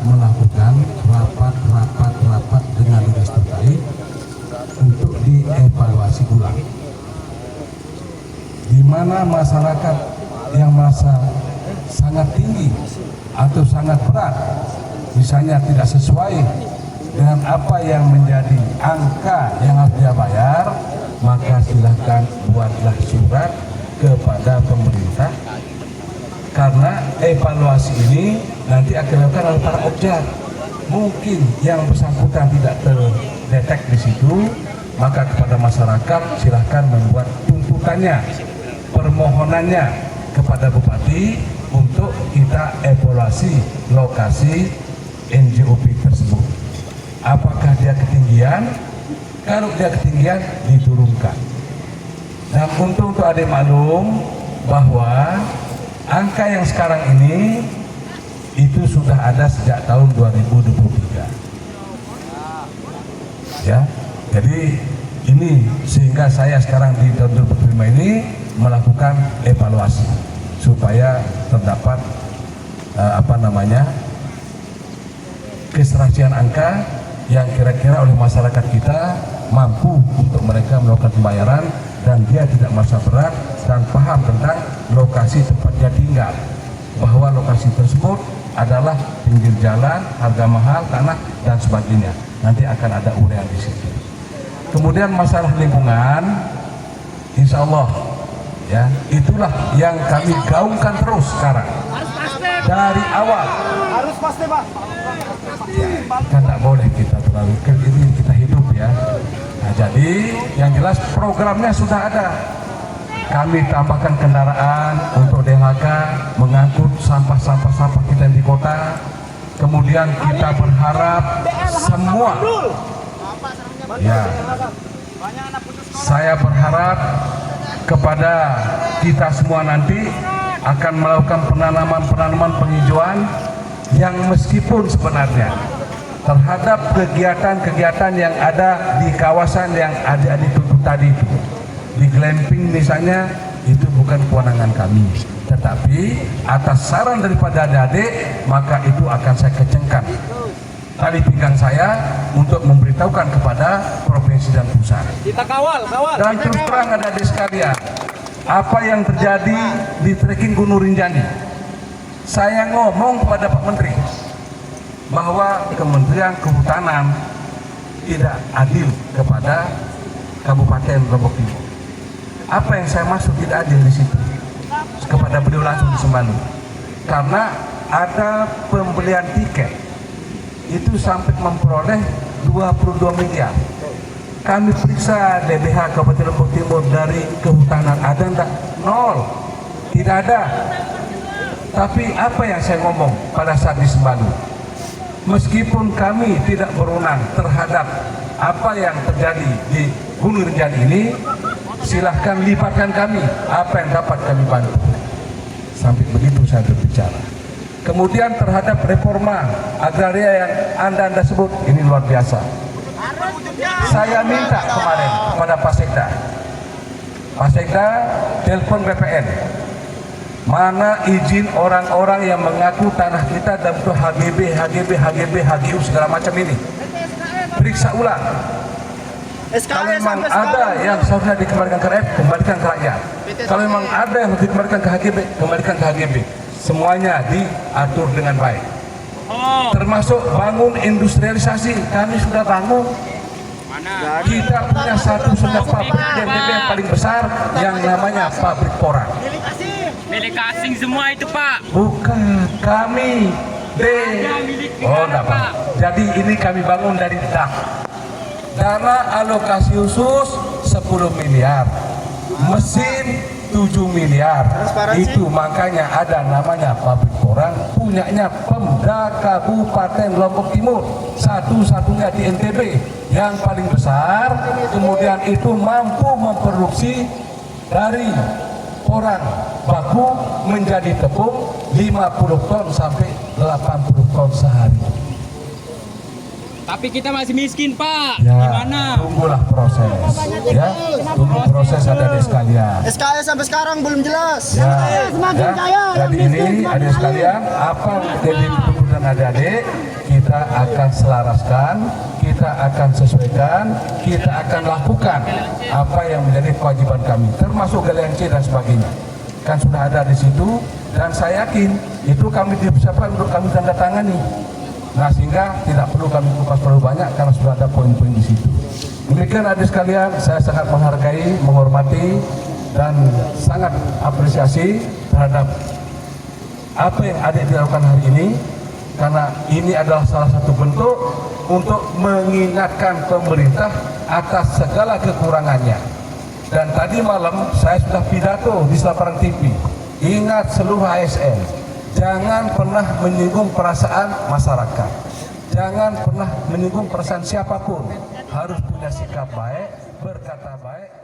melakukan rapat dengan dinas terkait untuk dievaluasi ulang, di mana masyarakat yang merasa sangat tinggi atau sangat berat, misalnya tidak sesuai dengan apa yang menjadi angka yang harus dia bayar, maka silahkan buatlah surat kepada pemerintah, karena evaluasi ini nanti akan dilakukan oleh para objek. Mungkin yang bersangkutan tidak terdetek di situ, maka kepada masyarakat silahkan membuat tuntutannya, permohonannya kepada Bupati untuk kita evaluasi lokasi NJOP tersebut. Apakah dia ketinggian? Kalau dia ketinggian, diturunkan. Dan untuk adik maklum bahwa angka yang sekarang ini itu sudah ada sejak tahun 2023. Ya, jadi ini sehingga saya sekarang di tahun 2025 ini melakukan evaluasi supaya terdapat keserasian angka yang kira-kira oleh masyarakat kita mampu untuk mereka melakukan pembayaran dan dia tidak merasa berat dan paham tentang lokasi tempat dia tinggal, bahwa lokasi tersebut adalah pinggir jalan, harga mahal, tanah dan sebagainya. Nanti akan ada uraian di situ. Kemudian masalah lingkungan, insya Allah ya, itulah yang kami gaungkan terus sekarang dari awal. Harus pasti, Pak. Kan tidak boleh kita terlalu, ini kita hidup ya. Nah, jadi yang jelas programnya sudah ada. Kami tambahkan kendaraan untuk DHK mengangkut sampah kita di kota. Kemudian kita berharap semua, ya, saya berharap kepada kita semua nanti akan melakukan penanaman penghijauan yang meskipun sebenarnya terhadap kegiatan-kegiatan yang ada di kawasan yang ada ditutup tadi itu, di glamping misalnya, itu bukan kewenangan kami, tetapi atas saran daripada adik-adik maka itu akan saya kencangkan tali pinggang saya untuk memberitahukan kepada provinsi dan pusat. Kita kawal. Dan terus terang adik-adik sekalian, apa yang terjadi di trekking Gunung Rinjani, saya ngomong kepada Pak Menteri bahwa Kementerian Kehutanan tidak adil kepada Kabupaten Lombok Timur. Apa yang saya maksud tidak adil di situ kepada beliau langsung di Sembalu, karena ada pembelian tiket itu sampai memperoleh 22 miliar. Kami periksa DBH Kabupaten Lombok Timur dari Kehutanan, ada enggak? Nol, tidak ada. Tapi apa yang saya ngomong pada saat di Sembalu, meskipun kami tidak berwenang terhadap apa yang terjadi di Gunung Rinjani ini, silahkan libatkan kami, apa yang dapat kami bantu. Sampai begitu saya berbicara. Kemudian terhadap reforma agraria yang Anda sebut, ini luar biasa. Saya minta kemarin kepada Pak Sekda telepon BPN, mana izin orang-orang yang mengaku tanah kita dalam bentuk HGB, HGU segala macam ini, periksa ulang. Kalau memang ada yang seharusnya dikembalikan ke rakyat, kembalikan ke rakyat. Kalau memang ada yang harus dikembalikan ke HGB, kembalikan ke HGB. Semuanya diatur dengan baik. Termasuk bangun industrialisasi, kami sudah bangun. Kita punya satu pabrik NTB yang paling besar yang namanya pabrik porang. Milik asing semua itu, Pak. Bukan, kami enggak, Pak. Jadi ini kami bangun dari DAK. Dana alokasi khusus 10 miliar, mesin 7 miliar. Itu makanya ada namanya pabrik porang, punyanya Pemda Kabupaten Lombok Timur, satu-satunya di NTB yang paling besar. Kemudian itu mampu memproduksi dari porang baku menjadi tepung 50 ton sampai 80 ton sehari. Tapi kita masih miskin, Pak. Ya, gimana? tunggulah proses. Ya, tunggu proses adik-adik sekalian. SKS sampai sekarang belum jelas. Ya, jadi ini adik sekalian, apa yang menjadi tuntutan adik-adik, kita akan selaraskan, kita akan sesuaikan, kita akan lakukan apa yang menjadi kewajiban kami, termasuk galian C dan sebagainya. Kan sudah ada di situ, dan saya yakin itu kami dipersiapkan untuk kami tanda tangani. Nah, sehingga tidak perlu kami kupas terlalu banyak karena sudah ada poin-poin di situ. Demikian adik sekalian, saya sangat menghargai, menghormati, dan sangat apresiasi terhadap apa yang adik dilakukan hari ini, karena ini adalah salah satu bentuk untuk mengingatkan pemerintah atas segala kekurangannya. Dan tadi malam saya sudah pidato di Selaparan TV, ingat seluruh ASN, jangan pernah menyinggung perasaan masyarakat, jangan pernah menyinggung perasaan siapapun, harus punya sikap baik, berkata baik.